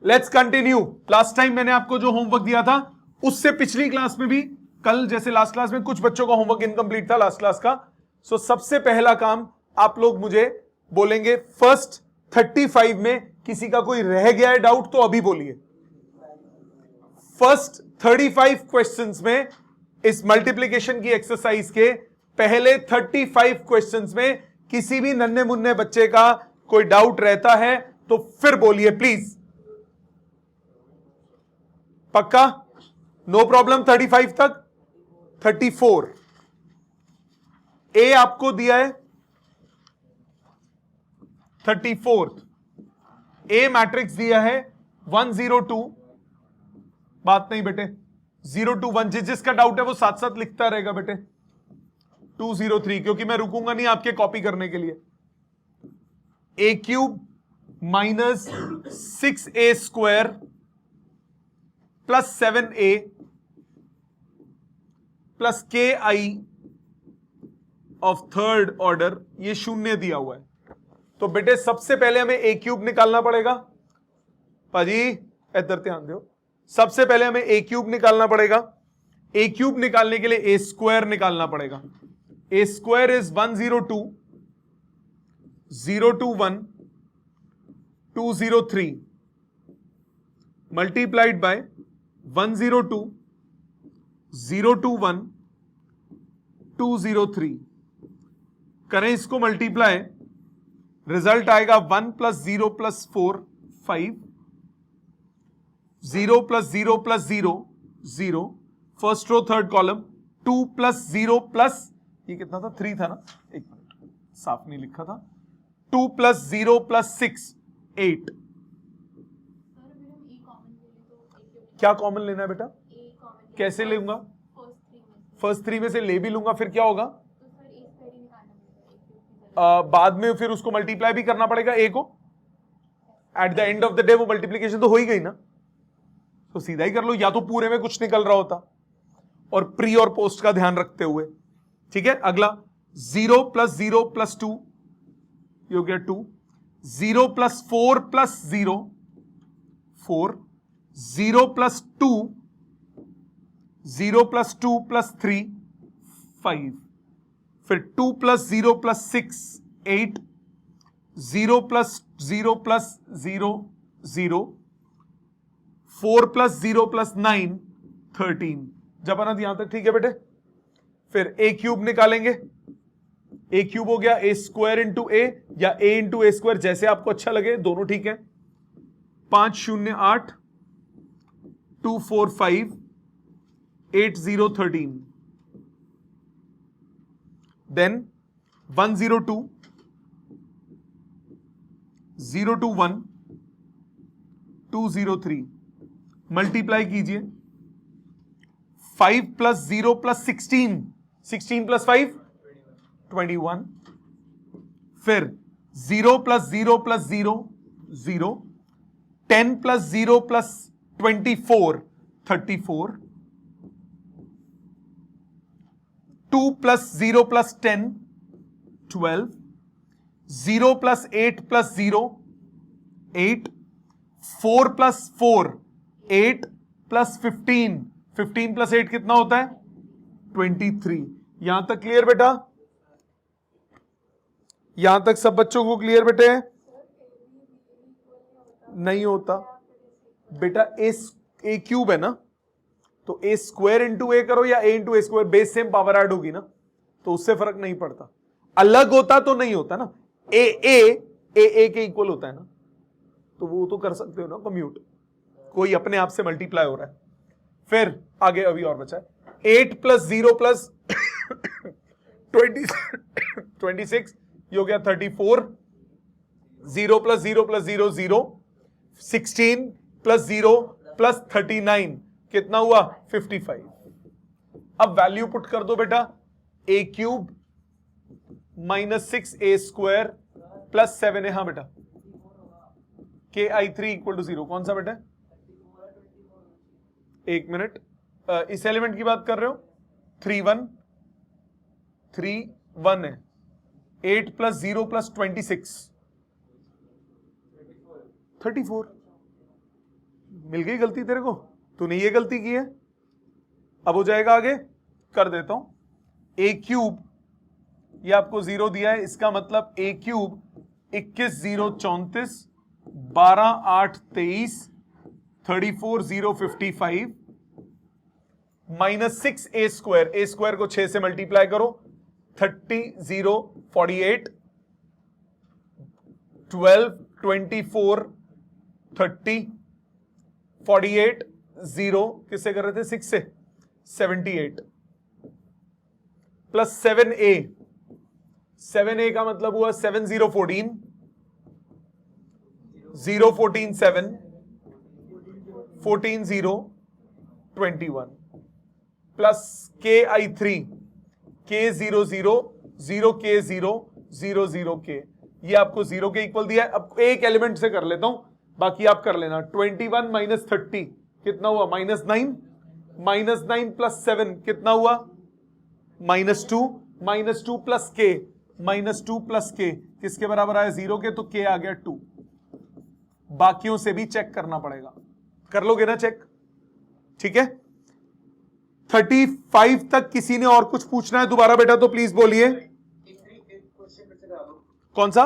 Let's continue. Last time मैंने आपको जो होमवर्क दिया था उससे पिछली क्लास में भी, कल जैसे लास्ट क्लास में कुछ बच्चों का होमवर्क इनकम्प्लीट था लास्ट क्लास का। सो सबसे पहला काम आप लोग मुझे बोलेंगे, फर्स्ट 35 में किसी का कोई रह गया है डाउट तो अभी बोलिए। फर्स्ट 35 क्वेश्चंस में इस मल्टीप्लिकेशन की एक्सरसाइज के पहले 35 क्वेश्चंस में किसी भी नन्हे मुन्ने बच्चे का कोई डाउट रहता है तो फिर बोलिए प्लीज। पक्का? नो प्रॉब्लम 35 तक। 34 ए आपको दिया है 34 ए मैट्रिक्स दिया है 102। बात नहीं बेटे, 021 जिसका डाउट है वो साथ साथ लिखता रहेगा बेटे। 203 क्योंकि मैं रुकूंगा नहीं आपके कॉपी करने के लिए। A cube minus 6a square plus 7a plus के आई ऑफ थर्ड ऑर्डर, ये शून्य दिया हुआ है। तो बेटे सबसे पहले हमें ए क्यूब निकालना पड़ेगा। पाजी इधर ध्यान दो, सबसे पहले हमें ए क्यूब निकालना पड़ेगा। ए क्यूब निकालने के लिए ए स्क्वायर निकालना पड़ेगा। A square is 102, 021, 203 multiplied by 102, 021, 203। करें इसको मल्टीप्लाई, रिजल्ट आएगा 1 plus 0 plus 4 5, 0 plus 0 plus 0 0, first row third column, 2 plus 0 plus, ये कितना था 3 था ना, एक मिनट साफ नहीं लिखा था, 2 प्लस 0 प्लस 6 8। क्या कॉमन लेना है बेटा? कैसे लूंगा? फर्स्ट 3 में से ले भी लूंगा फिर क्या होगा? बाद में फिर उसको मल्टीप्लाई भी करना पड़ेगा ए को। At the end of the day वो मल्टीप्लीकेशन तो हो ही गई ना, तो सीधा ही कर लो, या तो पूरे में कुछ निकल रहा होता। और प्री और पोस्ट का ध्यान रखते हुए, ठीक है। अगला 0 प्लस 0 प्लस 2, ये हो गया 2, 0 plus 4 plus 0 4, 0 plus 2, 0 plus 2 plus 3 5, फिर 2 plus 0 plus 6 8, 0 plus 0 plus 0 0, 4 plus 0 plus 9 13। जब आना यहां तक ठीक है बेटे। फिर ए क्यूब निकालेंगे। ए क्यूब हो गया ए स्क्वायर इंटू ए या ए इंटू ए स्क्वायर, जैसे आपको अच्छा लगे, दोनों ठीक है। 5 0 8, 2 4 5, 8 0 13। देन 102, 021, 203 मल्टीप्लाई कीजिए। 5 प्लस 0 प्लस 16, 16 प्लस 5 21, फिर 0 plus 0 plus 0 0, 10 plus 0 plus 24 34, 2 plus 0 plus 10 12, 0 plus 8 plus 0 8, 4 plus 4 8 plus 15, 15 plus 8 कितना होता है 23। यहां तक क्लियर बेटा? यहां तक सब बच्चों को क्लियर बेटे? नहीं होता बेटा, ए क्यूब है ना, तो ए स्क्वायर इंटू ए करो या a into a square, base same power add होगी ना, तो उससे फर्क नहीं पड़ता। अलग होता तो नहीं होता ना, ए के इक्वल होता है ना, तो वो तो कर सकते हो ना कम्यूट, कोई अपने आप से मल्टीप्लाई हो रहा है। फिर आगे अभी और बचा है 8 प्लस 0 प्लस 26, ये हो गया 34, 0 प्लस 0 प्लस 0 0, 16 प्लस 0 प्लस 39 कितना हुआ 55। अब वैल्यू पुट कर दो बेटा, a cube minus 6a square plus 7a, हाँ बेटा, के आई 3 इक्वल टू 0, कौन सा बेटा? एक मिनट, इस एलिमेंट की बात कर रहे हो? 3 1 है। 8 प्लस 0 प्लस 26 34, मिल गई गलती तेरे को, तूने ये गलती की है। अब हो जाएगा आगे, कर देता हूं। ए क्यूब, ये आपको 0 दिया है, इसका मतलब ए क्यूब 21 0 34 12 8 23 34 0 55 माइनस 6 ए स्क्वायर को 6 से मल्टीप्लाई करो, 30 0 48 12 24 30 48 0 किससे कर रहे थे, 6 से, 78 प्लस 7a, 7a का मतलब हुआ 7 0 14 0 14 7 14 0 21 plus k I 3 k 0 0 0 k 0 0 0 k, ये आपको 0 के इक्वल दिया है। अब एक एलिमेंट से कर लेता हूं, बाकी आप कर लेना। 21 माइनस 30 कितना हुआ, -9, -9 प्लस 7 कितना हुआ, -2, -2 प्लस k, -2 प्लस k किसके बराबर आया, 0 के, तो k आ गया 2। बाकियों से भी चेक करना पड़ेगा, कर लोगे ना चेक, ठीक है। 35 तक किसी ने और कुछ पूछना है दोबारा बेटा तो प्लीज बोलिए। कौन सा,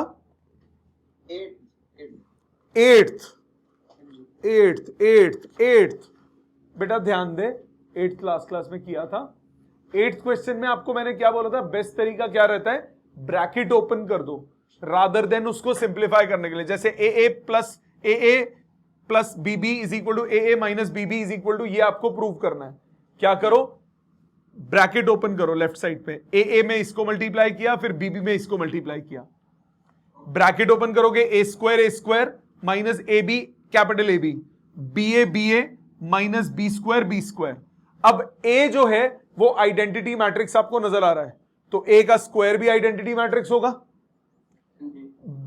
8th बेटा ध्यान दे, 8th क्लास में किया था। 8th क्वेश्चन में आपको मैंने क्या बोला था, बेस्ट तरीका क्या रहता है, ब्रैकेट ओपन कर दो रादर देन उसको सिंप्लीफाई करने के लिए। जैसे a plus b b is equal to a minus b b is equal to, ये आपको प्रूव करना है। क्या करो, ब्रैकेट ओपन करो लेफ्ट साइड पे, ए में इसको मल्टीप्लाई किया, फिर बीबी में इसको मल्टीप्लाई किया, ब्रैकेट ओपन करोगे, a square minus A b capital a b a minus B square. अब ए जो है वो आइडेंटिटी मैट्रिक्स आपको नजर आ रहा है, तो ए का स्क्वायर भी आइडेंटिटी मैट्रिक्स होगा।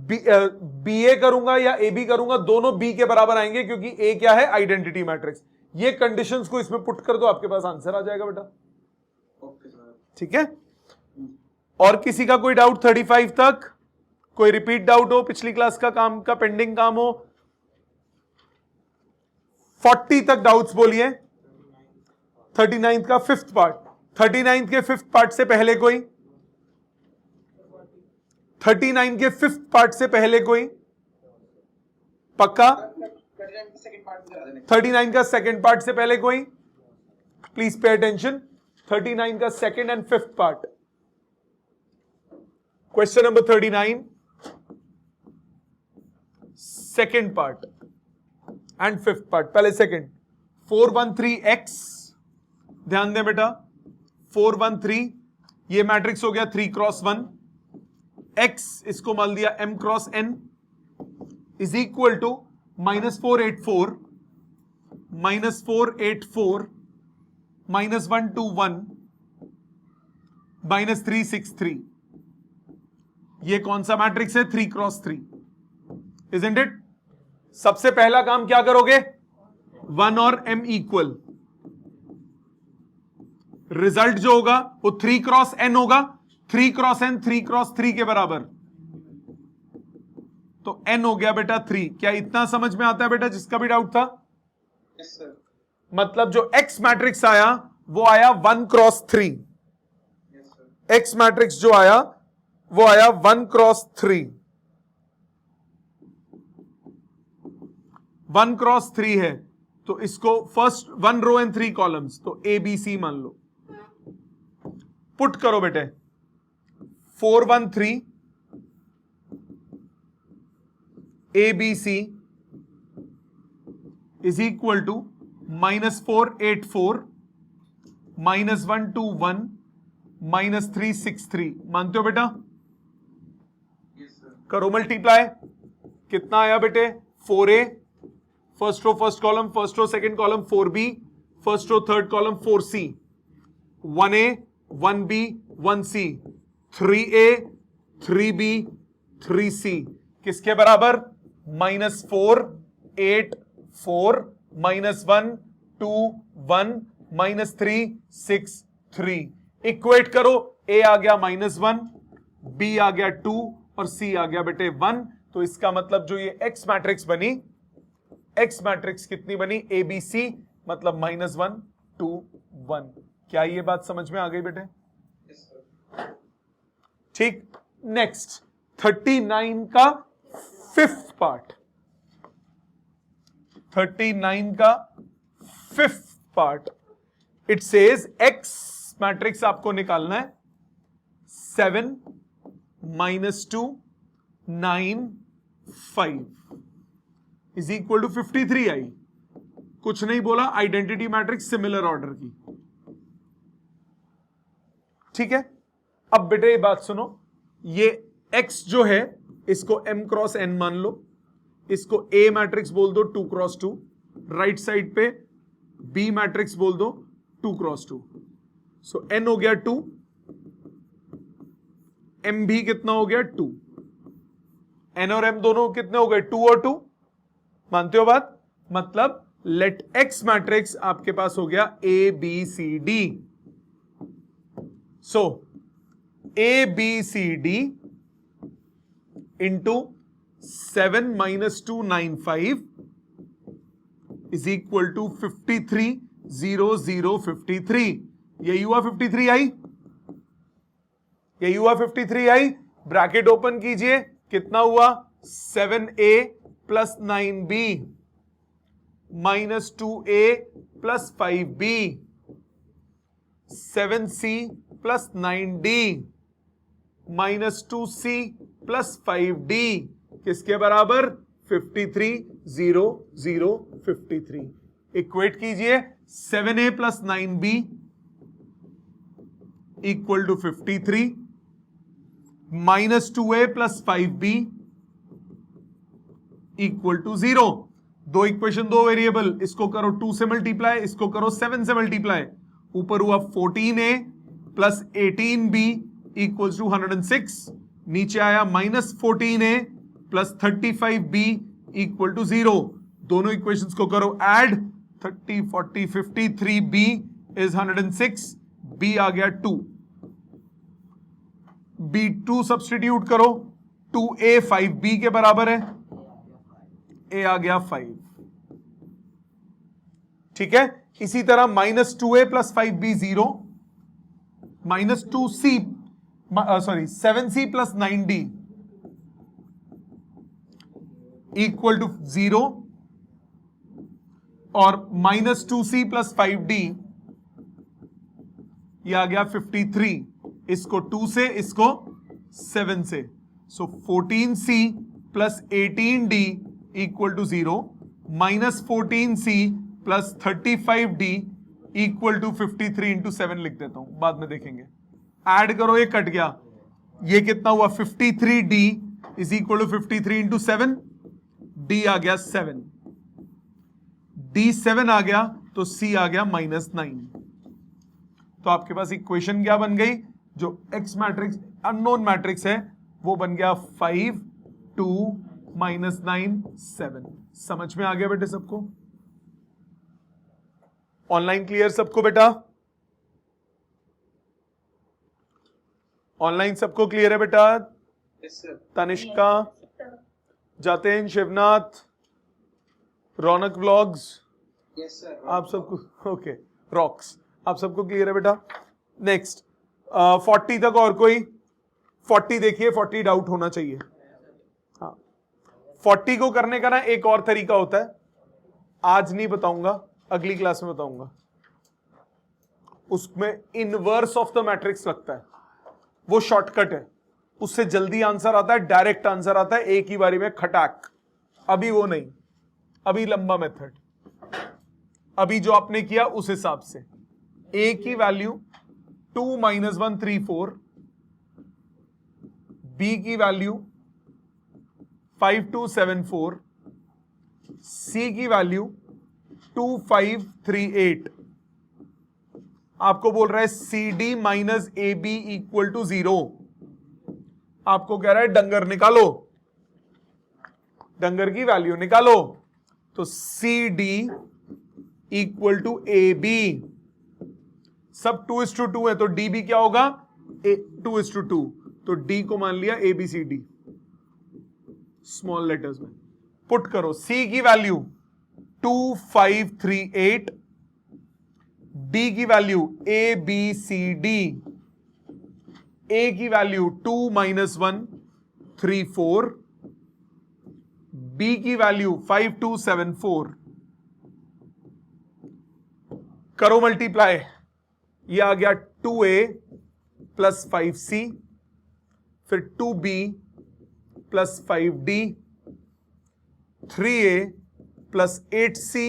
बी ए करूंगा या ए बी करूंगा, दोनों बी के बराबर आएंगे क्योंकि ए क्या है, आइडेंटिटी मैट्रिक्स। ये कंडीशंस को इसमें पुट कर दो, आपके पास आंसर आ जाएगा बेटा, ठीक है। और किसी का कोई डाउट 35 तक, कोई रिपीट डाउट हो, पिछली क्लास का काम का पेंडिंग काम हो, 40 तक डाउट्स बोलिए। 39 का 5th पार्ट, 39 के 5th पार्ट से पहले कोई, 39 के 5th पार्ट से पहले कोई, पक्का। 39 का 2nd पार्ट से पहले कोई, प्लीज पे अटेंशन। 39 का 2nd and 5th part, question number 39 2nd part and 5th part. पहले 2nd, 413x, ध्यान दें बेटा, 413 ये मैट्रिक्स हो गया 3 क्रॉस 1, x इसको मान दिया m cross n is equal to -484 -121 -363। ये कौन सा मैट्रिक्स है, 3 क्रॉस 3, इजंट इट। सबसे पहला काम क्या करोगे, 1 और m इक्वल, रिजल्ट जो होगा वो 3 क्रॉस n होगा, 3 क्रॉस n 3 क्रॉस 3 के बराबर, तो n हो गया बेटा 3। क्या इतना समझ में आता है बेटा, जिसका भी डाउट था? Yes sir. मतलब जो x मैट्रिक्स आया वो आया 1 क्रॉस 3, x मैट्रिक्स जो आया वो आया 1 क्रॉस 3, 1 क्रॉस 3 है, तो इसको फर्स्ट 1 रो एंड 3 कॉलम्स, तो ए बी सी मान लो। पुट करो बेटे, 413 ABC is equal to -484 -121 -363। मानते हो बेटा? Yes sir. करो मल्टीप्लाई, कितना आया बेटे, 4A first row first column, first row second column 4B, first row third column 4C, 1A 1B 1C, 3A 3B 3C किसके बराबर, -4 8 4 -1 2 1 -3 6 3। इक्वेट करो, A आ गया -1, B आ गया 2 और C आ गया बेटे 1। तो इसका मतलब जो ये X मैट्रिक्स बनी, एक्स मैट्रिक्स कितनी बनी, ए बी सी, मतलब -1 2 1। क्या ये बात समझ में आ गई बेटे? Yes, sir. ठीक। नेक्स्ट 39 का फिफ्थ पार्ट, 39 का fifth part, it says x matrix आपको निकालना है 7 -2 9 5 इज इक्वल टू 53 आई। कुछ नहीं बोला, आइडेंटिटी मैट्रिक्स सिमिलर ऑर्डर की। ठीक है, अब बेटे ये बात सुनो, ये x जो है इसको m क्रॉस n मान लो, इसको A मैट्रिक्स बोल दो 2 क्रॉस 2, राइट साइड पे B मैट्रिक्स बोल दो 2 क्रॉस 2। सो n हो गया 2, m भी कितना हो गया 2, n और m दोनों कितने हो गए 2 और 2, मानते हो बात? मतलब लेट x मैट्रिक्स आपके पास हो गया A B C D। So A B C D into 7 - 2 9 5 is equal to 53 0 0 53। यही हुआ 53 आई, यही हुआ 53 आई। ब्रैकेट ओपन कीजिए, कितना हुआ 7A plus 9B minus 2A plus 5B 7C plus 9D minus 2C plus 5D किसके बराबर 53 0 0 53। इक्वेट कीजिए 7A plus 9B equal to 53 minus 2A plus 5B equal to 0। दो इक्वेशन, दो वेरिएबल, इसको करो 2 से मल्टीप्लाई, इसको करो 7 से मल्टीप्लाई। ऊपर हुआ 14A plus 18B equals to 106, नीचे आया minus 14A plus 35B equal to 0। दोनों इक्वेशंस को करो ऐड, 30 40 53B इज 106, B आ गया 2, B2 सब्स्टिट्यूट करो, 2A 5B के बराबर है, A आ गया 5। ठीक है, इसी तरह minus 2A plus 5B 0, minus 2C sorry 7C plus 9D equal to 0 और माइनस 2C प्लस 5D यह आ गया 53। इसको 2 से, इसको 7 से, so 14C plus 18D equal to 0 minus 14C plus 35D equal to 53 into 7 लिख देता हूं, बाद में देखेंगे। ऐड करो, ये कट गया, ये कितना हुआ 53D is equal to 53 into 7, D आ गया 7, D 7 आ गया तो C आ गया -9। तो आपके पास इक्वेशन क्या बन गई, जो X मैट्रिक्स अननोन मैट्रिक्स है वो बन गया 5 2 -9 7। समझ में आ गया बेटे सबको? ऑनलाइन क्लियर सबको बेटा? ऑनलाइन सबको क्लियर है बेटा? Yes, sir. तनिष्का, जातेन, शिवनाथ, रौनक व्लॉग्स, Yes, sir. आप सबको ओके, रॉक्स, आप सबको क्लियर है बेटा? नेक्स्ट 40 तक और कोई? 40 देखिए, 40 डाउट होना चाहिए। हाँ, 40 को करने का ना एक और तरीका होता है, आज नहीं बताऊंगा, अगली क्लास में बताऊंगा। उसमें इनवर्स ऑफ द मैट्रिक्स लगता है, वो शॉर्टकट है, उससे जल्दी आंसर आता है, डायरेक्ट आंसर आता है एक ही बारी में खटाक। अभी वो नहीं, अभी लंबा मेथड, अभी जो आपने किया उस हिसाब से। ए की वैल्यू 2 - 1 3 4, बी की वैल्यू 5 2 7 4, सी की वैल्यू 2 5 3 8। आपको बोल रहा है C D minus A B equal to 0। आपको कह रहा है डंगर निकालो, डंगर की वैल्यू निकालो, तो C D equal to A B. सब 2:2 है तो डी भी क्या होगा 2:2, तो डी को मान लिया A B C D small letters में। पुट करो सी की वैल्यू 2538, डी की value A B C D, A की वैल्यू 2 - 1 3 4, बी की वैल्यू 5274, करो मल्टीप्लाई, ये आ गया 2a प्लस 5c, फिर 2b plus 5d, 3a plus 8c,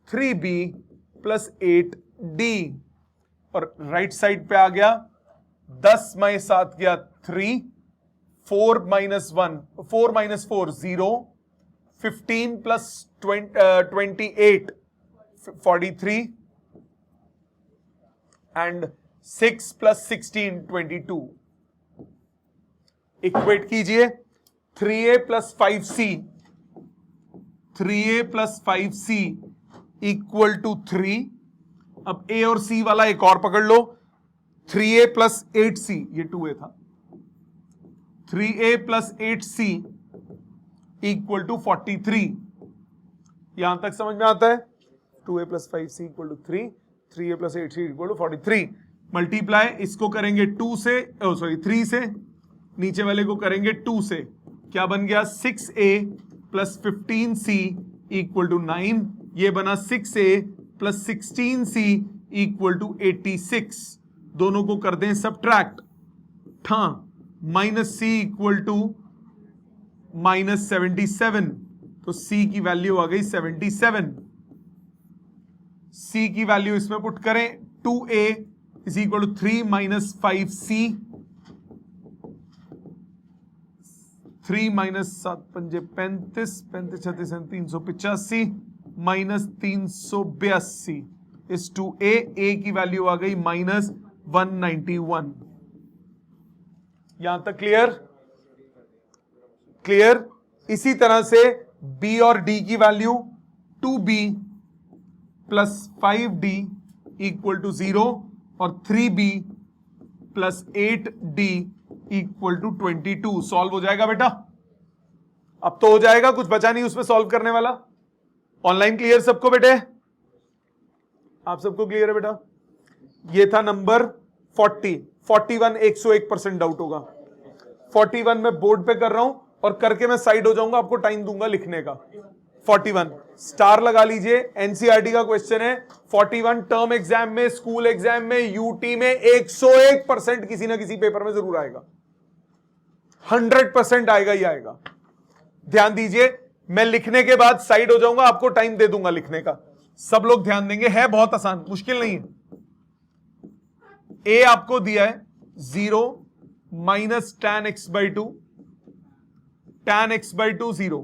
3b plus 8d, और राइट साइड पे आ गया 10 में 7 गया 3, 4 - 1 4 - 4 0, 15 प्लस 28 43, एंड 6 प्लस 16 22. इक्वेट कीजिए 3a plus 5c, 3a plus 5c equal to 3. अब a और c वाला एक और पकड़ लो, 3a प्लस 8c, ये 2a था, 3a plus 8c equal to 43. यहां तक समझ में आता है? 2a plus 5c equal to 3, 3a plus 8c equal to 43. Multiply इसको करेंगे 2 से, 3 से, नीचे वाले को करेंगे 2 से, क्या बन गया 6a plus 15c equal to 9, ये बना 6a plus 16c equal to 86. दोनों को कर दें subtract, minus c equal to minus 77, तो c की वैल्यू आ गई 77. c की वैल्यू इसमें पुट करें, 2a is equal to 3 minus 5c, 3 minus 7 पंजे 35, 35 36 385 माइनस 382 इज टू a की वैल्यू आ गई माइनस 191. यहां तक क्लियर? क्लियर. इसी तरह से b और d की value 2b plus 5d equal to 0 और 3b plus 8d equal to 22. Solve हो जाएगा बेटा? अब तो हो जाएगा, कुछ बचा नहीं उसमें सॉल्व करने वाला. ऑनलाइन क्लियर सबको बेटे? आप सबको क्लियर है बेटा? ये था नंबर 40. 41 101% डाउट होगा. 41 में बोर्ड पे कर रहा हूं और करके मैं साइड हो जाऊंगा, आपको टाइम दूंगा लिखने का. 41 स्टार लगा लीजिए, एनसीईआरटी का क्वेश्चन है. 41 टर्म एग्जाम में, स्कूल एग्जाम में, यूटी में 101% किसी ना किसी पेपर में जरूर आएगा. 100% आएगा ही आएगा. ध्यान दीजिए, मैं लिखने के बाद साइड हो जाऊंगा, आपको टाइम दे दूंगा लिखने का. सब लोग ध्यान देंगे, है बहुत आसान, मुश्किल नहीं है. ए आपको दिया है 0 minus tan x by 2, tan x by 2 0.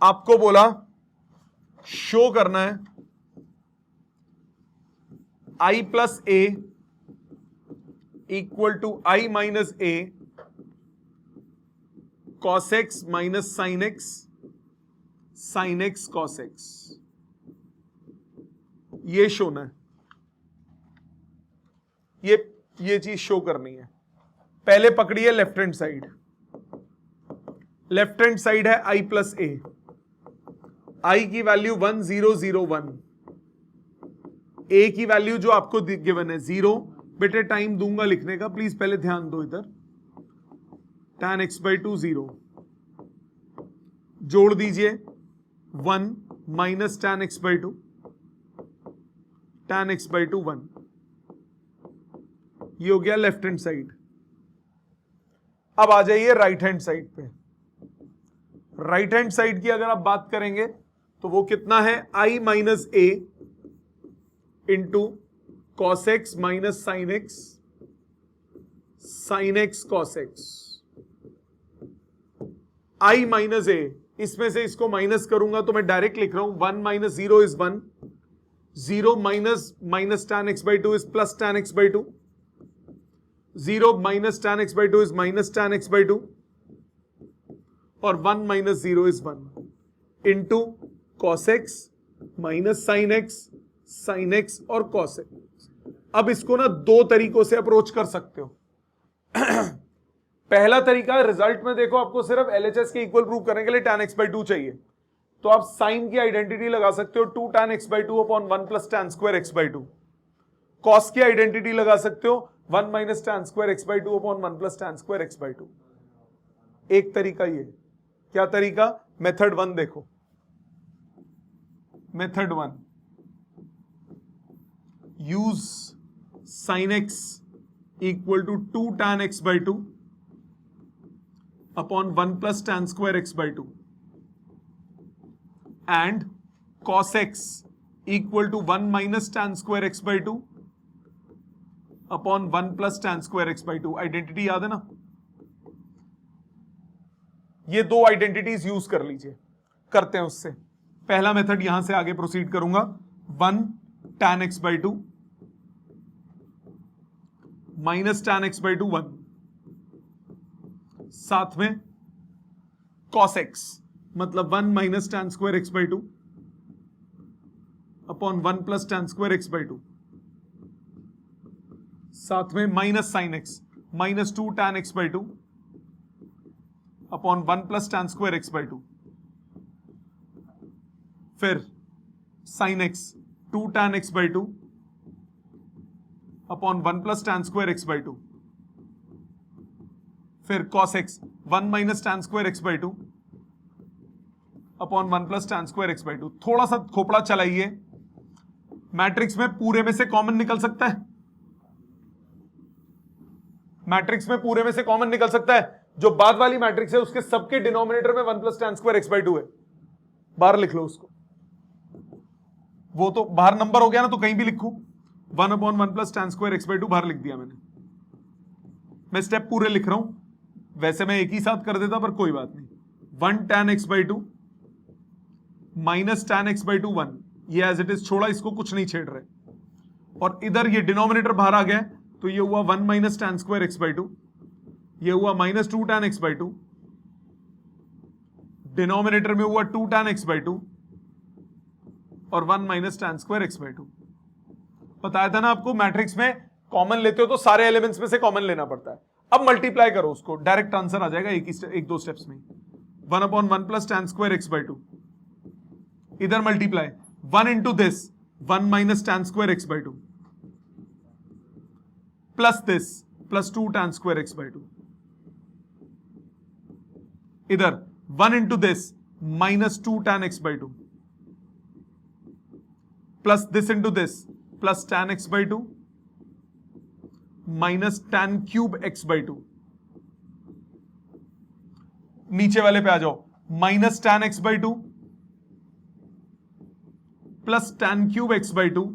आपको बोला शो करना है i plus A equal to i minus A cos x minus sin x, sin x cos x. ये शो ना है, ये चीज शो करनी है. पहले पकड़िए left hand side. Left hand side है i प्लस ए. i की वैल्यू 1001, a की वैल्यू जो आपको गिवन है 0. बेटे टाइम दूंगा लिखने का, प्लीज पहले ध्यान दो इधर. tan x बाई 2 0, जोड़ दीजिए 1 minus tan x by 2, tan x by 2 1. ये हो गया लेफ्ट हैंड साइड. अब आ जाइए राइट हैंड साइड पे. राइट हैंड साइड की अगर आप बात करेंगे तो वो कितना है, i minus a into cos x minus sine x, sine x cos x. i minus a, इसमें से इसको माइनस करूंगा तो मैं डायरेक्ट लिख रहा हूं 1 minus 0 is 1, 0 minus minus tan x by 2 is plus tan x by 2, 0 minus tan x by 2 is minus tan x by 2, और 1 minus 0 is 1 into cos x minus sine x और cos x. अब इसको ना दो तरीकों से approach कर सकते हो. पहला तरीका रिजल्ट में देखो, आपको सिर्फ LHS के इक्वल प्रूव करने के लिए tan x/2 चाहिए, तो आप साइन की आइडेंटिटी लगा सकते हो 2 tan x/2 upon 1 plus tan square x/2। Cos की आइडेंटिटी लगा सकते हो 1 minus tan square x/2 upon 1 plus tan square x/2। एक तरीका ये, क्या तरीका? मेथड 1 देखो, method 1, use sin x equal to 2 tan x/2 upon 1 plus tan square x/2 and cos x equal to 1 minus tan square x/2 upon 1 plus tan square x/2। Identity याद है ना? ये दो आइडेंटिटीज यूज कर लीजिए, करते हैं उससे। पहला मेथड यहां से आगे प्रोसीड करूंगा, 1 tan x/2 minus tan x/2 1, साथ में cos x मतलब 1 minus tan square x/2 upon 1 plus tan square x/2, साथ में minus sin x minus 2 tan x/2 upon 1 plus tan square x/2, फिर sin x 2 tan x/2 upon 1 plus tan square x/2, फिर cos x 1 minus tan square x/2 upon 1 plus tan square x/2। थोड़ा सा खोपड़ा चलाइए, matrix में पूरे में से common निकल सकता है, मैट्रिक्स में पूरे में से कॉमन निकल सकता है। जो बाद वाली मैट्रिक्स है उसके सबके डिनोमिनेटर में 1 प्लस tan स्क्वायर x/2 है, बाहर लिख लो उसको, वो तो बाहर नंबर हो गया ना, तो कहीं भी लिखो 1 upon 1 plus tan square x/2 बाहर लिख दिया मैंने। मैं स्टेप पूरे लिख रहा हूं, वैसे मैं एक ही साथ कर देता पर कोई बात नहीं। 1 tan x/2 minus tan x/2 1, ये एज इट इज छोड़ा, इसको कुछ नहीं छेड़ रहे, और इधर ये डिनोमिनेटर बाहर आ गया, तो ये हुआ 1 माइनस tan स्क्वायर x/2, ये हुआ माइनस 2 tan x/2, डिनोमिनेटर में हुआ 2 tan x/2 और 1 माइनस tan स्क्वायर x/2। बताया था ना आपको, मैट्रिक्स में कॉमन लेते हो तो सारे एलिमेंट्स में से कॉमन लेना पड़ता है। अब मल्टीप्लाई करो उसको, डायरेक्ट आंसर आ जाएगा एक दो स्टेप्स में। 1 upon 1 plus tan square x/2, इधर multiply 1 into this 1 minus tan square x/2 plus this plus 2 tan square x/2, इधर 1 into this minus 2 tan x/2 plus this into this plus tan x/2 minus tan cube x/2। नीचे वाले पे आ जाओ, minus tan x/2 plus tan cube x/2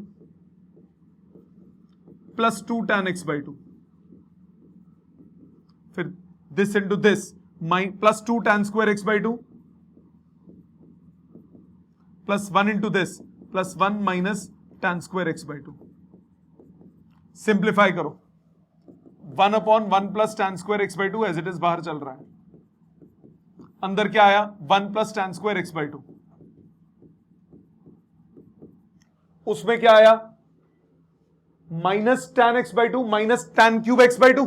plus 2 tan x/2, फिर this into this plus 2 tan square x/2 plus 1 into this plus 1 minus tan square x/2। Simplify करो, 1 upon 1 plus tan square x/2 as it is बाहर चल रहा है, अंदर क्या आया 1 plus tan square x/2, उसमें क्या आया minus tan x/2 minus tan cube x/2,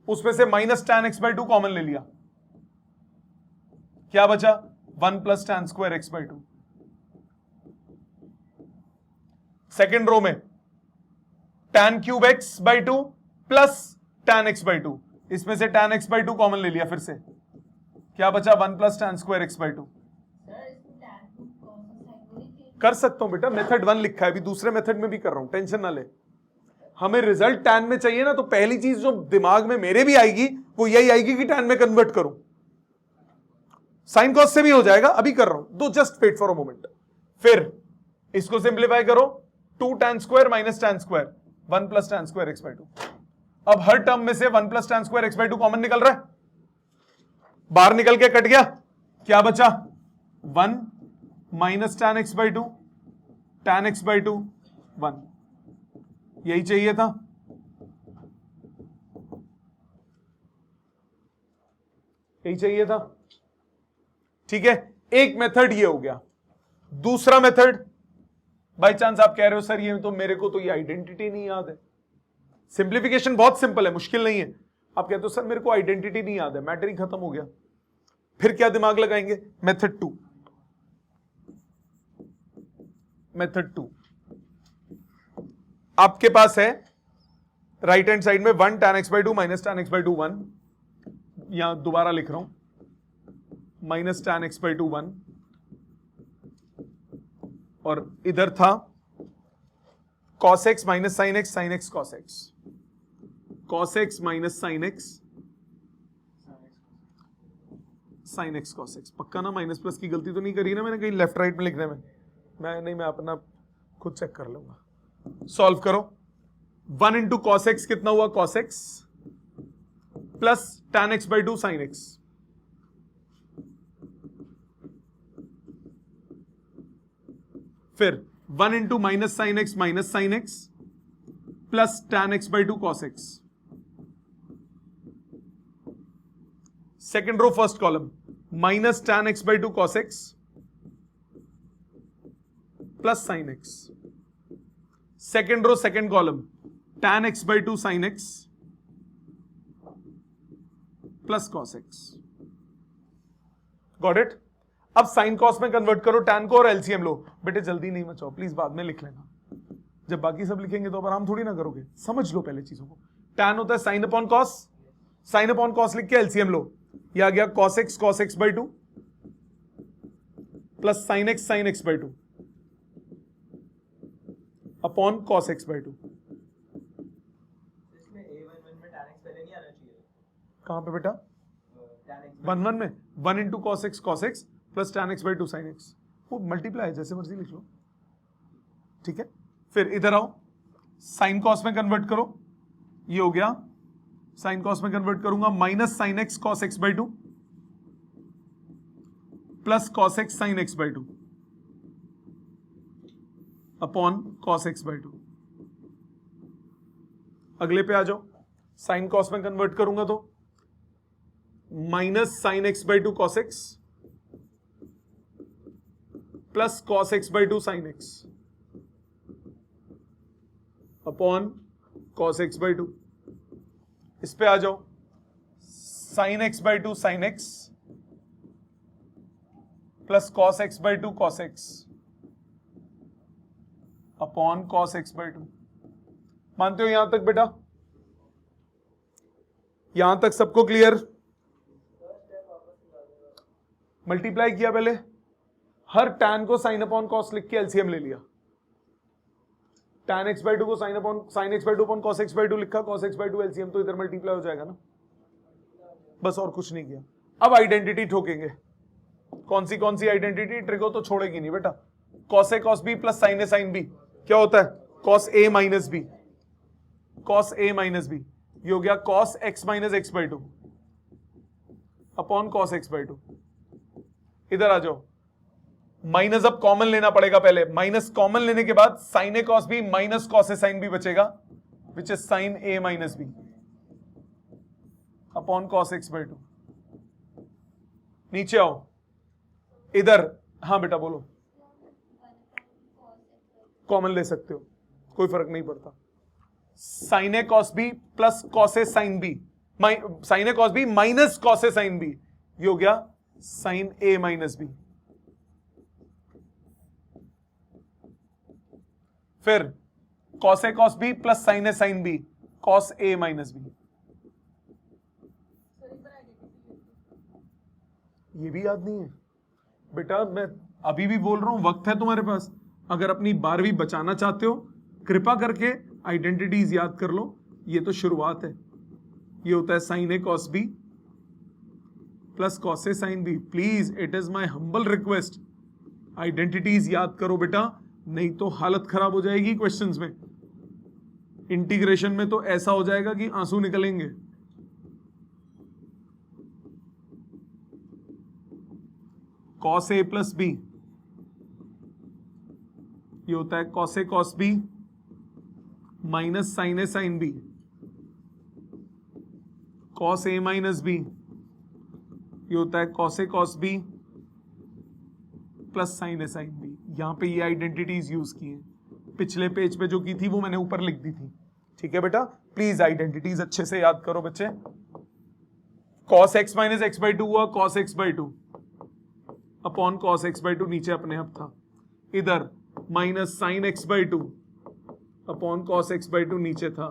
उसमें से माइनस tan x/2 कॉमन ले लिया, क्या बचा 1 plus tan square x/2। Second row में tan cube x/2 plus tan x/2, इसमें से tan x/2 कॉमन ले लिया, फिर से क्या बचा 1 प्लस tan स्क्वायर x/2। कर सकता हूं बेटा, मेथड 1 लिखा है, अभी दूसरे मेथड में भी कर रहा हूं, टेंशन ना ले। हमें रिजल्ट tan में चाहिए ना, तो पहली चीज जो दिमाग में मेरे भी आएगी वो यही आएगी कि tan में कन्वर्ट करूं। साइन कॉस से भी हो जाएगा, अभी कर रहा हूं, दो just wait for a moment. फिर इसको सिंप्लीफाई करो, 2 tan square minus tan square 1 plus tan square x/2। अब हर टर्म में से 1 plus tan square x/2 common निकल रहा है, बाहर निकल के कट गया, क्या बचा 1 minus tan x/2 tan x/2 1, यही चाहिए था। यही चाहिए था, ठीक है। एक मेथड ये हो गया। दूसरा मेथड, बाय चांस आप कह रहे हो सर ये तो मेरे को तो ये आइडेंटिटी नहीं याद है। सिंप्लीफिकेशन बहुत सिंपल है, मुश्किल नहीं है। आप कहते हो सर मेरे को आइडेंटिटी नहीं याद है, मैटर ही खत्म हो गया। फिर क्या दिमाग लगाएंगे? मेथड 2। मेथड 2 आपके पास है राइट हैंड साइड में 1 tan x by 2 minus tan x by 2 1, यहां दोबारा लिख रहा हूं माइनस tan x by 2 1, और इधर था cos x minus sin x sin x cos x, cos x minus sin x sin x cos x। पक्का ना माइनस प्लस की गलती तो नहीं करी ना मैंने कहीं लेफ्ट राइट में लिखने में? मैं अपना खुद चेक कर लूंगा। सॉल्व करो। 1 इंटू cos x कितना हुआ? cos x plus tan x by 2 sin x, फिर 1 into minus sine x minus sine x plus tan x by 2 cos x। Second row first column minus tan x by 2 cos x plus sine x. Second row second column tan x by 2 sin x plus cos x। Got it? अब sine cos में convert करो tan को और LCM लो। बेटे जल्दी नहीं मचाओ please, बाद में लिख लेना। जब बाकी सब लिखेंगे तो अब आराम थोड़ी ना करोगे, समझ लो पहले चीजों को। tan होता है sine upon cos, sine upon cos लिख के एलसीएम लो। ये आ गया cos x by 2 plus sin x by 2 upon cos x by 2। कहां पे बेटा? 1 में 1 into cos x plus tan x by 2 sin x, वो मल्टीप्लाई जैसे मर्जी लिख लो, ठीक है। फिर इधर आओ, साइन कॉस में कन्वर्ट करो, ये हो गया साइन कॉस में कन्वर्ट करूंगा minus sine x cos x by 2 plus cos x sin x by 2 upon cos x by 2। अगले पे आ जाओ, साइन कॉस में कन्वर्ट करूंगा तो minus sine x by 2 cos x plus cos x by 2 sin x upon cos x by 2। इस पे आ जाओ, sin x by 2 sin x plus cos x by 2 cos x upon cos x by 2। मानते हो यहां तक बेटा? यहां तक सबको क्लियर? मल्टीप्लाई किया पहले, हर tan को साइन अपॉन कॉस लिख के एलसीएम ले लिया। tan x by 2 को sine x by 2 upon cos x by 2 लिखा, cos x by 2 एलसीएम तो इधर मल्टीप्लाई हो जाएगा ना, बस और कुछ नहीं किया। अब आइडेंटिटी ठोकेंगे। कौन सी आइडेंटिटी? ट्रिको तो छोड़ेगी नहीं बेटा। cos a cos b plus sin a sin b क्या होता है? cos a minus b, cos a minus b, ये हो गया cos x minus x by 2 upon cos x by 2। इधर आ जाओ, माइनस अब कॉमन लेना पड़ेगा पहले, माइनस कॉमन लेने के बाद sin a cos b minus cos a sin b बचेगा, which is sin a minus b upon cos x by 2। नीचे आओ, इधर, हाँ बेटा बोलो। कॉमन ले सकते हो, कोई फर्क नहीं पड़ता। sin a cos b plus cos a sin b, sin a cos b minus cos a sin b, ये हो गया sin a माइनस b। फिर cos a cos b plus sin a sin b, cos a minus b। ये भी याद नहीं है बेटा? मैं अभी भी बोल रहा हूं, वक्त है तुम्हारे पास। अगर अपनी 12वीं बचाना चाहते हो, कृपा करके आइडेंटिटीज याद कर लो। ये तो शुरुआत है। ये होता है sin a cos b plus cos a sin b। Please, it is my humble request, identities याद करो बेटा, नहीं तो हालत खराब हो जाएगी क्वेश्चंस में। इंटीग्रेशन में तो ऐसा हो जाएगा कि आंसू निकलेंगे। cos a प्लस b, ये होता है cos a cos b minus sin a sin b, cos a minus b, ये होता है cos a cos b plus sin a sin b। यहां पे ये आइडेंटिटीज यूज की है, पिछले पेज पे जो की थी वो मैंने ऊपर लिख दी थी। ठीक है बेटा, प्लीज आइडेंटिटीज अच्छे से याद करो बच्चे। cos x minus x by two हुआ cos x by two upon cos x by two, नीचे अपने आप था। इधर minus sine x by two upon cos x by two नीचे था।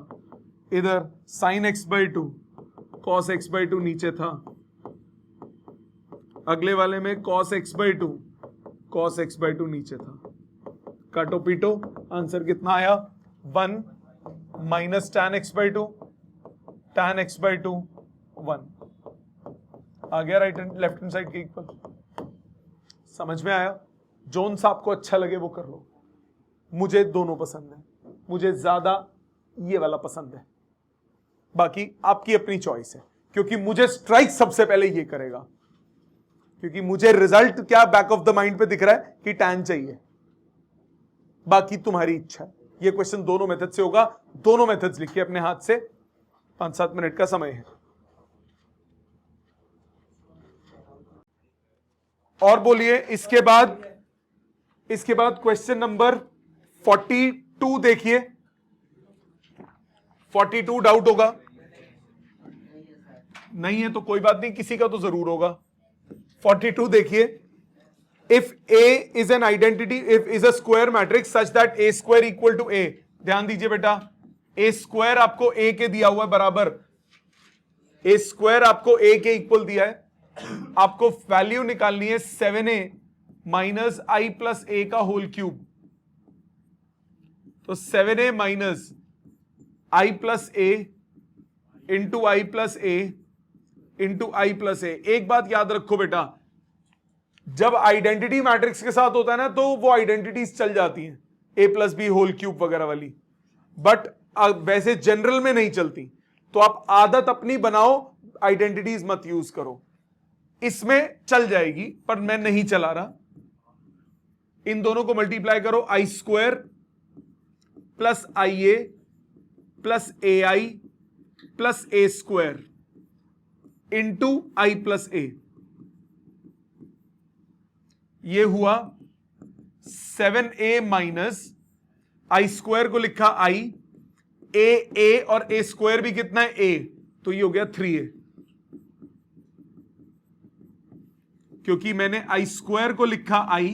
इधर sine x by two cos x by two नीचे था। अगले वाले में cos x by two cos x by two नीचे था। काटो पीटो, आंसर कितना आया 1 minus tan x by to tan x by to 1 आ गया right hand left hand side के इक्वल। समझ में आया? जोन सा आपको अच्छा लगे वो कर लो। मुझे दोनों पसंद है, मुझे ज्यादा ये वाला पसंद है, बाकी आपकी अपनी चॉइस है। क्योंकि मुझे स्ट्राइक सबसे पहले ये करेगा, क्योंकि मुझे रिजल्ट क्या बैक ऑफ द माइंड पे दिख रहा है कि टैन चाहिए। बाकी तुम्हारी इच्छा है। ये क्वेश्चन दोनों मेथड से होगा। दोनों मेथड्स लिखिए अपने हाथ से, 5-7 मिनट का समय है। और बोलिए इसके बाद क्वेश्चन नंबर 42 देखिए। 42 डाउट होगा? नहीं है तो कोई बात नहीं, किसी का तो जरूर होगा। 42 देखिए। If A is an identity, if is a square matrix such that A square equal to A, ध्यान दीजिए बेटा, A square आपको A के दिया हुआ है बराबर, A square आपको A के इक्वल दिया है। आपको वैल्यू निकालनी है 7A minus I plus A का होल क्यूब। तो 7A minus I plus A into I plus A into I plus A। एक बात याद रखो बेटा, जब आइडेंटिटी मैट्रिक्स के साथ होता है ना, तो वो आइडेंटिटीज चल जाती हैं, A plus B whole cube वगैरह वाली, बट वैसे जनरल में नहीं चलती। तो आप आदत अपनी बनाओ, आइडेंटिटीज मत यूज करो। इसमें चल जाएगी पर मैं नहीं चला रहा। इन दोनों को मल्टीप्लाई करो, I square plus IA plus AI plus A square into I plus A। ये हुआ 7A माइनस I स्क्वायर को लिखा I, A और A स्क्वायर भी कितना है A, तो ये हो गया 3A। क्योंकि मैंने I स्क्वायर को लिखा I,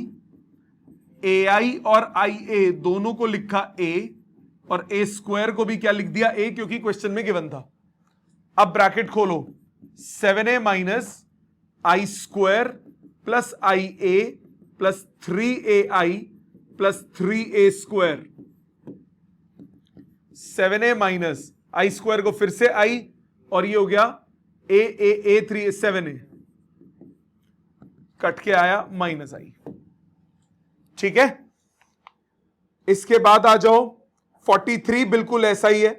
AI और IA दोनों को लिखा A, और A स्क्वायर को भी क्या लिख दिया A, क्योंकि क्वेश्चन में गिवन था। अब ब्रैकेट खोलो, 7A minus I square plus IA plus 3AI plus 3A square. 7A minus I square को फिर से I, और ये हो गया A 3 7A, कट के आया माइनस I। ठीक है, इसके बाद आ जाओ 43, बिल्कुल ऐसा ही है।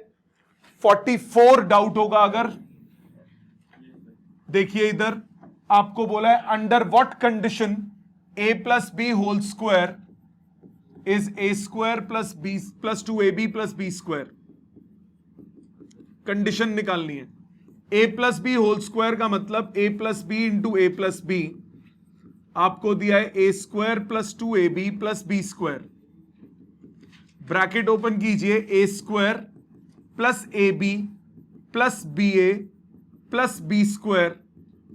44 डाउट होगा अगर, देखिए इधर आपको बोला है under what condition A plus B whole square is A square plus B plus 2AB plus B square. Condition निकालनी है। A plus B whole square का मतलब A plus B into A plus B, आपको दिया है A square plus 2AB plus B square. Bracket open कीजिए, A square plus AB plus BA plus B square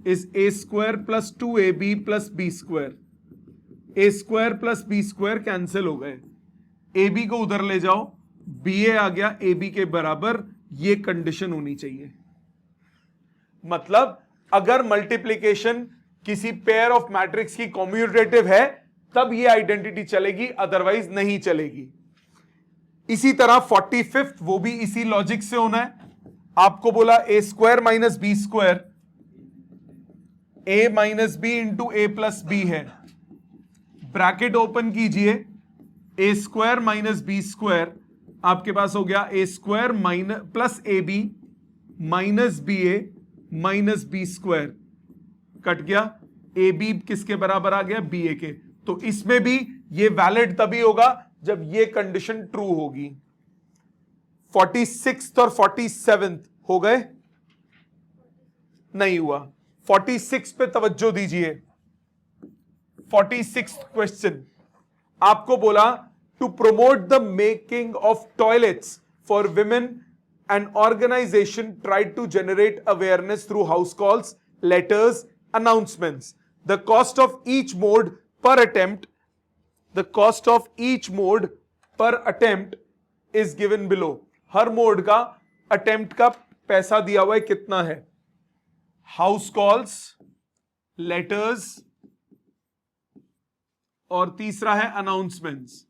is A square plus 2AB plus B square. A square plus B square cancel हो गए, AB को उधर ले जाओ, BA आ गया AB के बराबर। ये कंडीशन होनी चाहिए। मतलब अगर मल्टीप्लिकेशन किसी पेयर ऑफ मैट्रिक्स की कॉम्यूटेटिव है तब ये आइडेंटिटी चलेगी, अदरवाइज नहीं चलेगी। इसी तरह 45 वो भी इसी लॉजिक से होना है। आपको बोला A square minus B square, A minus B into A plus B है। ब्रैकेट ओपन कीजिए, A square minus B square, आपके पास हो गया A square minus plus AB minus BA minus B square, cut गया। AB किसके बराबर आ गया? BA के। तो इसमें भी ये वैलिड तभी होगा जब ये कंडीशन ट्रू होगी। 46 और 47 हो गए? नहीं हुआ। 46 पे तवज्जो दीजिए। 46 क्वेश्चन आपको बोला to promote the making of toilets for women an organization tried to generate awareness through house calls, letters, announcements. The cost of each mode per attempt is given below. Her mode का attempt का पैसा दिया हुआ है, कितना है? House calls, letters और तीसरा है अनाउंसमेंट्स.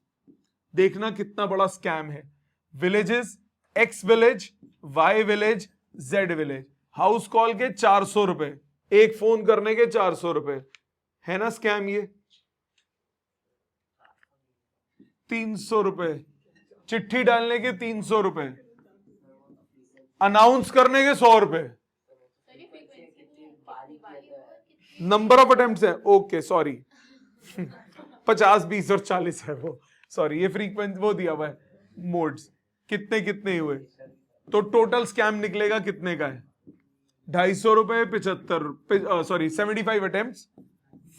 देखना कितना बड़ा स्कैम है. Villages, X village, Y village, Z village. House call के 400 रुपए, एक फोन करने के 400 रुपए, है ना स्कैम ये? 300 रुपए, चिट्ठी डालने के 300 रुपए, अनाउंस करने के 100 रुपए. नंबर ऑफ अटेम्प्ट्स है. ओके सॉरी 50, 20 और 40 है वो. सॉरी ये फ्रीक्वेंसी वो दिया हुआ है मोड्स. कितने कितने हुए? तो टोटल स्कैम निकलेगा कितने का है? 250 रुपए, 75 sorry 75 attempts,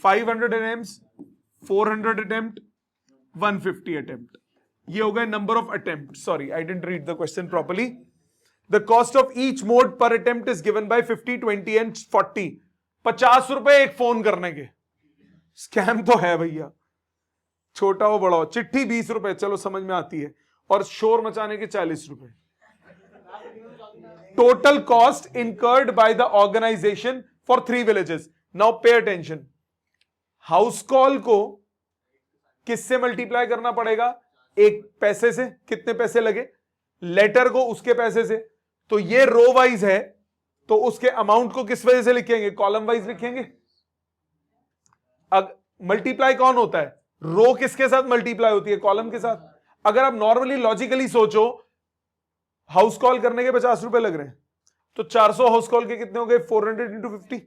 500 attempts, 400 attempt, 150 attempt. ये हो गए number of attempt. Sorry I didn't read the question properly. The cost of each mode per attempt is given by 50, 20 and 40. 50 रुपए एक फोन करने के. स्कैम तो है भैया, छोटा हो बड़ा हो. चिट्ठी 20 रुपए, चलो समझ में आती है, और शोर मचाने के 40 रुपए. Total cost incurred by the organization for 3 villages. Now pay attention. House call को किससे मल्टीप्लाई करना पड़ेगा? एक पैसे से. कितने पैसे लगे? लेटर को उसके पैसे से. तो ये रो वाइज है, तो उसके अमाउंट को किस वजह से लिखेंगे? कॉलम वाइज लिखेंगे. अब मल्टीप्लाई कौन होता है? रो किसके साथ मल्टीप्लाई होती है? कॉलम के साथ. अगर आप नॉर्मली लॉजिकली सोचो, हाउस कॉल करने के 50 रुपए लग रहे हैं, तो 400 हाउस कॉल के कितने हो गए? 400 इंटू 50.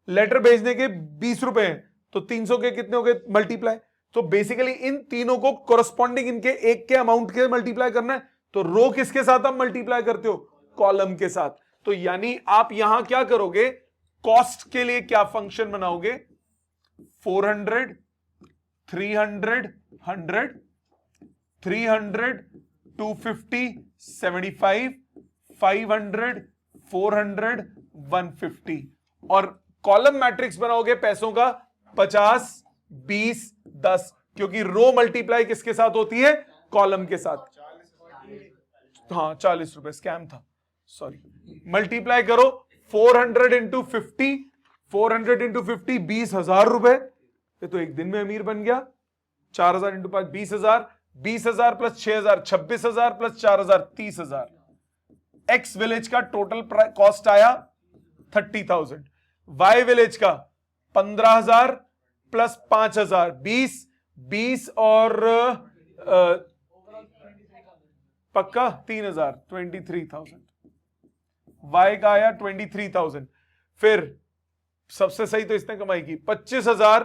लेटर भेजने के 20 रुपए हैं, तो 300 के कितने हो गए? मल्टीप्लाई. तो बेसिकली इन तीनों को कोरस्पॉन्डिंग इनके एक के अमाउंट के मल्टीप्लाई करना है. तो रो किसके साथ आप मल्टीप्लाई करते हो? कॉलम के साथ. तो यानी आप यहां क्या करोगे? कॉस्ट के लिए क्या फंक्शन बनाओगे? 400, 300, 100, 300, 250, 75, 500, 400, 150. और कॉलम मैट्रिक्स बनाओगे पैसों का 50, 20, 10, क्योंकि रो मल्टीप्लाई किसके साथ होती है? कॉलम के साथ. हाँ 40 रुपए स्कैम था, सॉरी. मल्टीप्लाई करो 400 इंटू 50, 400 इंटू 50 20,000 रुपए. ये तो एक दिन में अमीर बन गया. 4,000 into 5 20,000, 20,000 plus 6,000 26,000 plus 4,000 30,000. X village का टोटल कॉस्ट आया 30,000. वाई विलेज का 15,000 प्लस 5,000 20 और पक्का 3,000 23,000. वाई का आया 23,000. फिर सबसे सही तो इसने कमाई की 25,000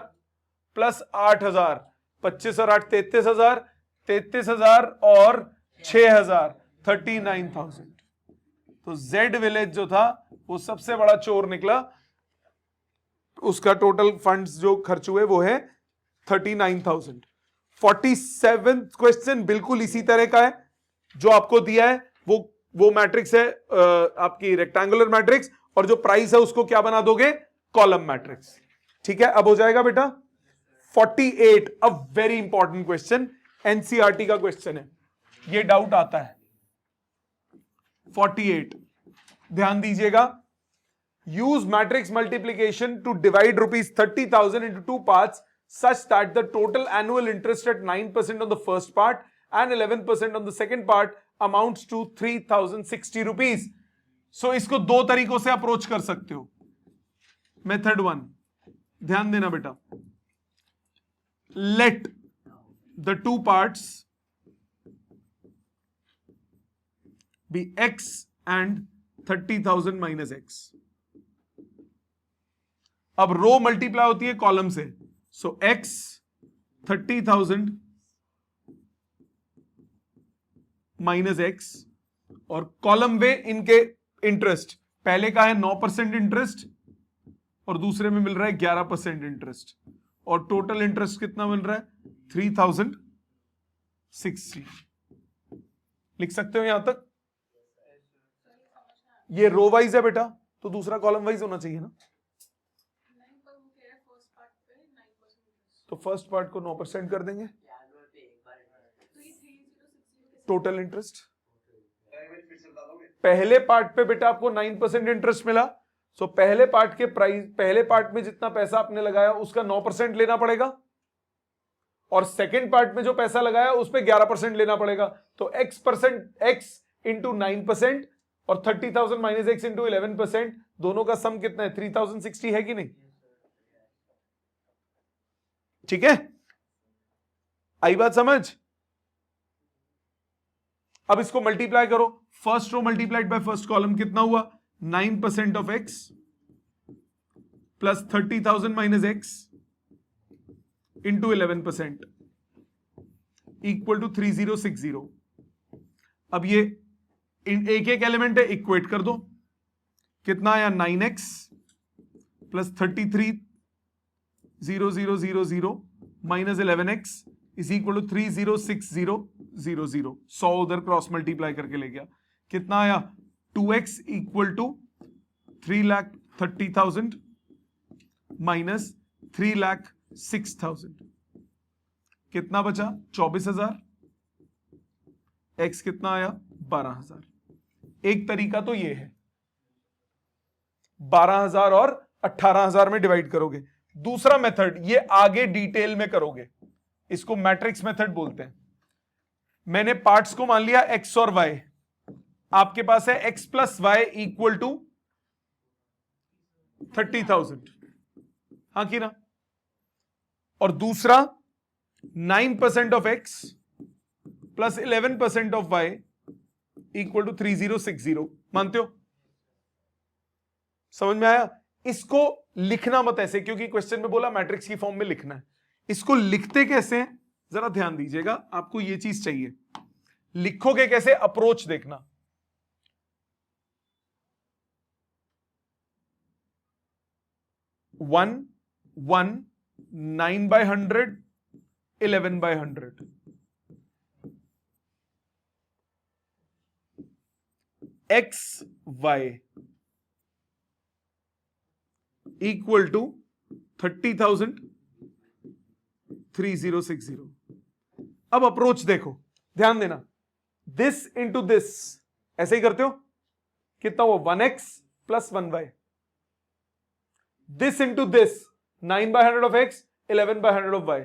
प्लस 8,000. 25 और 8 33,000, 33,000 और 6,000 39,000. तो जेड विलेज जो था वो सबसे बड़ा चोर निकला. उसका टोटल फंड्स जो खर्च हुए वो है 39,000. 47 क्वेश्चन बिल्कुल इसी तरह का है जो आपको दिया है. वो मैट्रिक्स है आपकी रेक्टेंगुलर मैट्रिक्स, और जो प्राइस है उसको क्या बना दोगे? Column matrix. ठीक है, अब हो जाएगा बेटा. 48 a very important question, NCERT का क्वेश्चन है, ये डाउट आता है. 48 ध्यान दीजिएगा. use matrix multiplication to divide rupees 30,000 into two parts such that the total annual interest at 9% on the first part and 11% on the second part amounts to 3,060 rupees. So इसको दो तरीकों से अप्रोच कर सकते हो. मेथड 1, ध्यान देना बेटा. Let the two parts be x and 30,000 minus x. अब रो मल्टीप्लाई होती है कॉलम से, सो x 30,000 माइनस x, और कॉलम में इनके इंटरेस्ट, पहले का है 9% इंटरेस्ट और दूसरे में मिल रहा है 11% इंटरेस्ट, और टोटल इंटरेस्ट कितना मिल रहा है? 3,060. लिख सकते हो यहां तक? ये रो वाइज है बेटा, तो दूसरा कॉलम वाइज होना चाहिए ना। तो फर्स्ट पार्ट को 9% कर देंगे, टोटल इंटरेस्ट। पहले पार्ट पे बेटा आपको 9% इंटरेस्ट मिला, सो पहले पार्ट के प्राइस, पहले पार्ट में जितना पैसा आपने लगाया उसका 9% लेना पड़ेगा, और सेकेंड पार्ट में जो पैसा लगाया उस पर 11% लेना पड़ेगा। तो x इंटू 9% और 30,000 माइनस एक्स इंटू 11%, दोनों का सम कितना है? 3060 है कि नहीं? ठीक है, आई बात समझ? अब इसको मल्टीप्लाई करो, first row multiplied by first column कितना हुआ? 9% of x plus 30,000 minus x into 11% equal to 3060। अब ये एक एक एलिमेंट है, इक्वेट कर दो, कितना आया? 9x plus 33,000 minus 11x is equal to 306000। 100 उधर क्रॉस मल्टीप्लाई करके ले गया, कितना आया? 2x इक्वल टू 3,30,000 माइनस 3,06,000, कितना बचा? 24,000। x कितना आया? 12,000। एक तरीका तो ये है, 12,000 और 18,000 में डिवाइड करोगे। दूसरा मेथड, ये आगे डिटेल में करोगे, इसको मैट्रिक्स मेथड बोलते हैं। मैंने पार्ट्स को मान लिया x और y, आपके पास है x plus Y equal to 30,000, हाँ कि ना? और दूसरा 9% of x plus 11% of y equal to 3060, मानते हो? समझ में आया? इसको लिखना मत ऐसे, क्योंकि क्वेश्चन में बोला मैट्रिक्स की फॉर्म में लिखना है। इसको लिखते कैसे हैं जरा ध्यान दीजिएगा, आपको ये चीज चाहिए। लिखोगे कैसे? अप्रोच देखना। 1 1 9/100 11/100, x y इक्वल टू 30,000 3060। अब अप्रोच देखो, ध्यान देना, दिस इंटू दिस, ऐसे ही करते हो, कितना हुआ? 1x plus 1y। This into this, 9/100 of x 11/100 of y।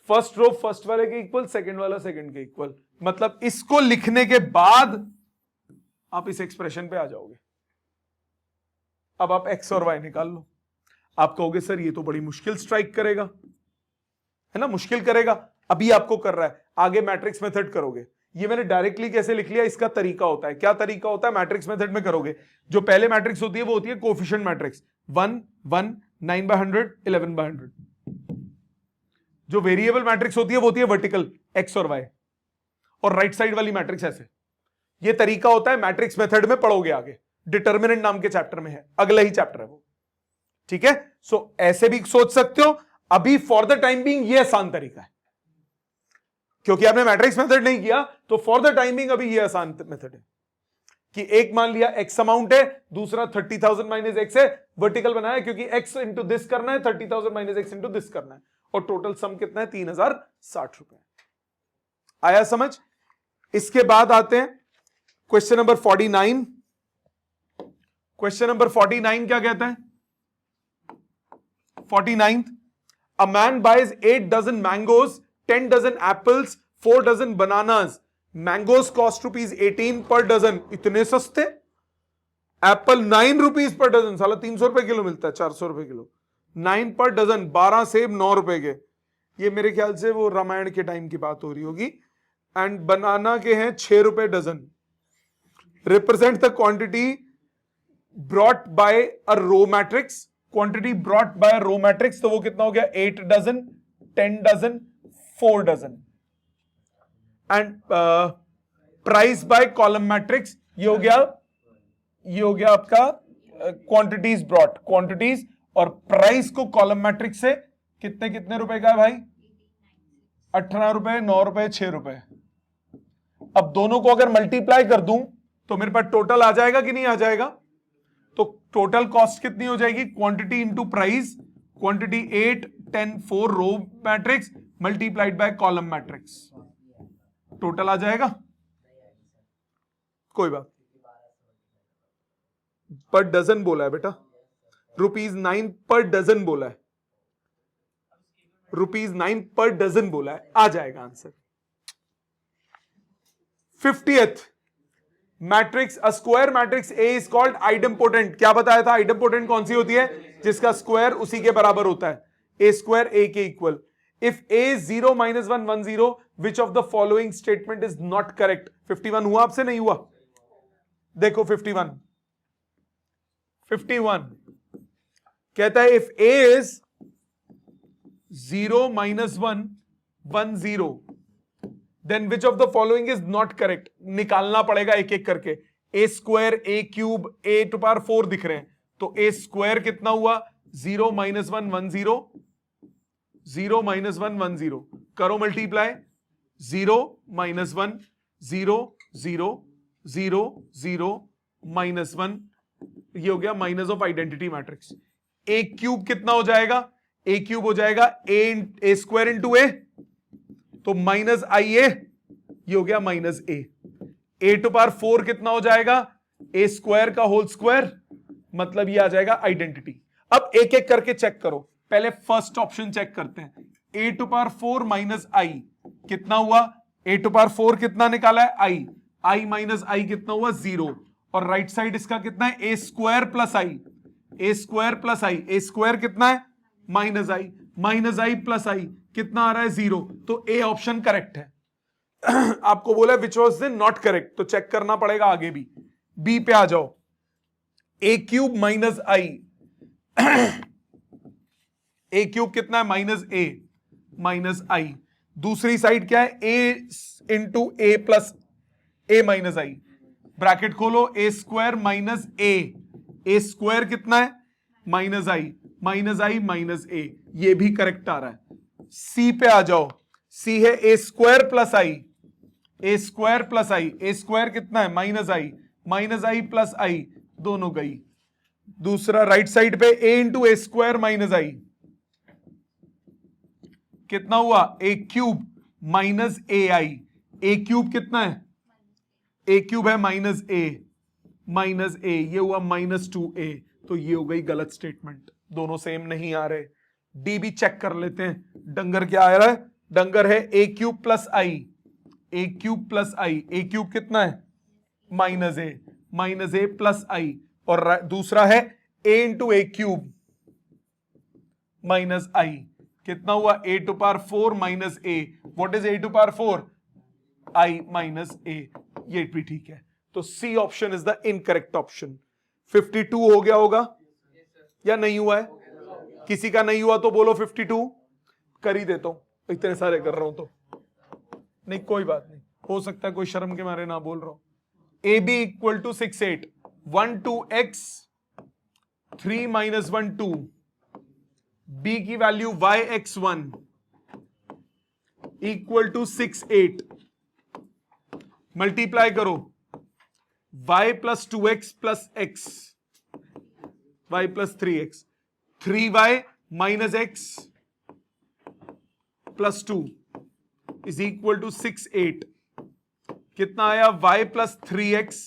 First row first वाले के इक्वल, सेकंड वाला सेकंड के इक्वल। मतलब इसको लिखने के बाद आप इस एक्सप्रेशन पे आ जाओगे। अब आप x और y निकाल लो। आप कहोगे सर ये तो बड़ी मुश्किल स्ट्राइक करेगा, है ना? मुश्किल करेगा, अभी आपको कर रहा है, आगे मैट्रिक्स मेथड करोगे। ये मैंने डायरेक्टली कैसे लिख लिया, इसका तरीका होता है। क्या तरीका होता है? मैट्रिक्स मेथड में करोगे, जो पहले मैट्रिक्स होती है वो होती है कोएफिशिएंट मैट्रिक्स, 1 1 9/100 11/100। जो वेरिएबल मैट्रिक्स होती है वो होती है वर्टिकल, x और y, और राइट साइड वाली मैट्रिक्स ऐसे। ये तरीका होता है, मैट्रिक्स मेथड में पढ़ोगे आगे, डिटर्मिनेंट नाम के चैप्टर में है, अगला ही चैप्टर है वो। ठीक है, सो ऐसे भी सोच सकते हो। अभी फॉर द टाइम बीइंग ये आसान तरीका है, क्योंकि आपने मैट्रिक्स मेथड नहीं किया, तो फॉर द टाइम बीइंग अभी ये आसान मेथड है कि एक मान लिया x अमाउंट है, दूसरा 30,000 माइनस एक्स है, वर्टिकल बनाया क्योंकि x इंटू दिस करना है, 30,000 माइनस एक्स इंटू दिस करना है, और टोटल सम कितना है? 3,060 रुपए। आया समझ? इसके बाद आते हैं क्वेश्चन नंबर 49। क्वेश्चन नंबर 49 क्या कहता है? 49th, a man buys 8 dozen mangoes, 10 dozen apples, 4 dozen bananas. Mangoes cost ₹18 per dozen. इतने सस्ते? एप्पल 9 रुपीज पर डजन, साला 300 रुपए किलो मिलता है, 400 रुपए किलो। 9 पर डजन, 12 सेब 9 रुपए के। ये मेरे ख्याल से वो रामायण के टाइम की बात हो रही होगी। एंड बनाना के हैं 6 रुपए dozen. Represent the quantity brought by a row matrix. Quantity brought by row matrix, तो वो कितना हो गया? 8 dozen, 10 dozen, 4 dozen. And price by column matrix, ये हो गया आपका क्वांटिटीज ब्रॉट, क्वांटिटीज, और प्राइस को कॉलम मैट्रिक्स से कितने कितने रुपए का है भाई? 18 रुपए, 9 रुपए, 6 रुपए। अब दोनों को अगर मल्टीप्लाई कर दूं तो मेरे पास टोटल आ जाएगा कि नहीं आ जाएगा? तो टोटल कॉस्ट कितनी हो जाएगी? Quantity into price, quantity 8 10 4 row matrix multiplied by column matrix, total आ जाएगा। कोई बात, पर डजन बोला है बेटा, ₹9 पर डजन बोला है, ₹9 पर डजन बोला है, आ जाएगा answer. 50th matrix, a square matrix a is called idempotent. क्या बताया था? आइडम्पोटेंट कौन सी होती है? जिसका स्क्वायर उसी के बराबर होता है, ए स्क्वायर ए के equal. If a 0 -1 1 0 which of the following statement is not correct? 51 हुआ आपसे? नहीं हुआ? देखो 51 कहता है if a is 0 -1 1 0 then which of the following is not correct? निकालना पड़ेगा एक एक करके। A square a cube a to power 4 दिख रहे हैं, तो ए स्क्वायर कितना हुआ? 0 -1 1 0 0 -1 1 0, करो मल्टीप्लाई। 0 -1 0 0 0 0 -1, ये हो गया minus of identity matrix. A cube कितना हो जाएगा? ए क्यूब हो जाएगा ए स्क्वायर इंटू ए, तो माइनस आई ए, ये हो गया माइनस ए टू पावर 4 कितना हो जाएगा? ए स्क्वायर का होल स्क्वायर, मतलब ये आ जाएगा आइडेंटिटी। अब एक एक करके चेक करो, पहले फर्स्ट ऑप्शन चेक करते हैं। ए टू पावर 4 माइनस आई कितना हुआ? ए टू पावर 4 कितना निकाला है? आई माइनस आई कितना हुआ? 0। और राइट साइड इसका कितना है? ए square plus I, A square plus I, A square कितना है? माइनस आई प्लस आई कितना आ रहा है? 0। तो ए ऑप्शन करेक्ट है। आपको बोला विच वॉज नॉट करेक्ट, तो चेक करना पड़ेगा आगे भी। बी पे आ जाओ, ए cube minus I, a cube कितना है? माइनस आई। दूसरी साइड क्या है? A into A plus A minus I, bracket खोलो, ए स्क्वायर माइनस ए स्क्वायर कितना है? माइनस आई माइनस ए, ये भी करेक्ट आ रहा है। सी पे आ जाओ, सी है ए square plus I, A square plus I, A square कितना है? माइनस आई प्लस आई, दोनों गई। दूसरा राइट साइड पे ए into a square minus I कितना हुआ? ए cube minus A I, a cube कितना है? ए क्यूब है माइनस ए, ये हुआ -2a, तो ये हो गई गलत स्टेटमेंट, दोनों सेम नहीं आ रहे। डी भी चेक कर लेते हैं, डंगर क्या आ रहा है? डंगर है a cube plus I, a cube plus I, a cube कितना है? माइनस ए प्लस आई, और दूसरा है a into a cube minus I, कितना हुआ? A to power 4 minus a, what is a to power 4? I minus a, ये भी ठीक है। तो c option is the incorrect option. 52 हो गया होगा या नहीं हुआ है? किसी का नहीं हुआ तो बोलो 52, कर ही देता हूं, इतने सारे कर रहा हूं तो। नहीं कोई बात नहीं, हो सकता है कोई शर्म के मारे ना बोल रहा हूं। A B equal to 6 8 1 2 x 3 -1 2, b की वैल्यू yx1 इक्वल टू 6 8, मल्टीप्लाई करो y plus 2x plus x, y plus 3x, 3y minus x plus 2 is equal to 6 8, कितना आया? y plus 3x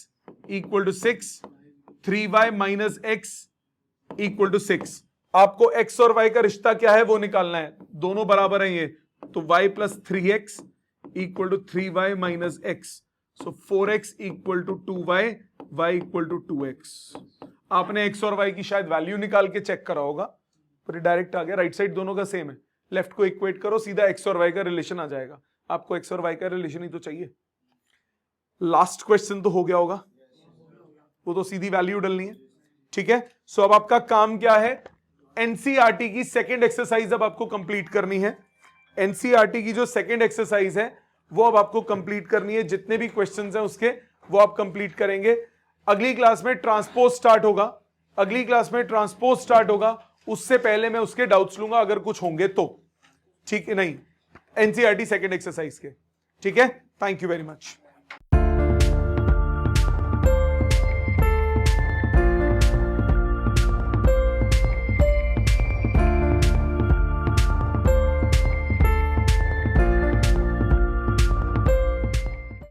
equal to 6, 3y minus x equal to 6। आपको x और y का रिश्ता क्या है वो निकालना है, दोनों बराबर हैं ये, तो y plus 3x equal to 3y minus x, so 4x equal to 2y, y equal to 2x। आपने x और y की शायद वैल्यू निकाल के चेक करा होगा, पर डायरेक्ट आ गया। राइट साइड दोनों का सेम है, लेफ्ट को इक्वेट करो, सीधा x और y का रिलेशन आ जाएगा। आपको x और y का रिलेशन ही तो चाहिए। लास्ट क्वेश्चन तो हो गया होगा, वो तो सीधी वैल्यू डालनी है, ठीक है। सो अब आपका काम क्या है? एनसीईआरटी की सेकेंड एक्सरसाइज अब आपको कंप्लीट करनी है। एनसीईआरटी की जो सेकेंड एक्सरसाइज है वो अब आपको कंप्लीट करनी है, जितने भी क्वेश्चंस हैं उसके वो आप कंप्लीट करेंगे। अगली क्लास में ट्रांसपोज स्टार्ट होगा, उससे पहले मैं उसके डाउट्स लूंगा अगर कुछ होंगे तो, ठीक है? नहीं, एनसीईआरटी सेकेंड एक्सरसाइज के, ठीक है। Thank you very much.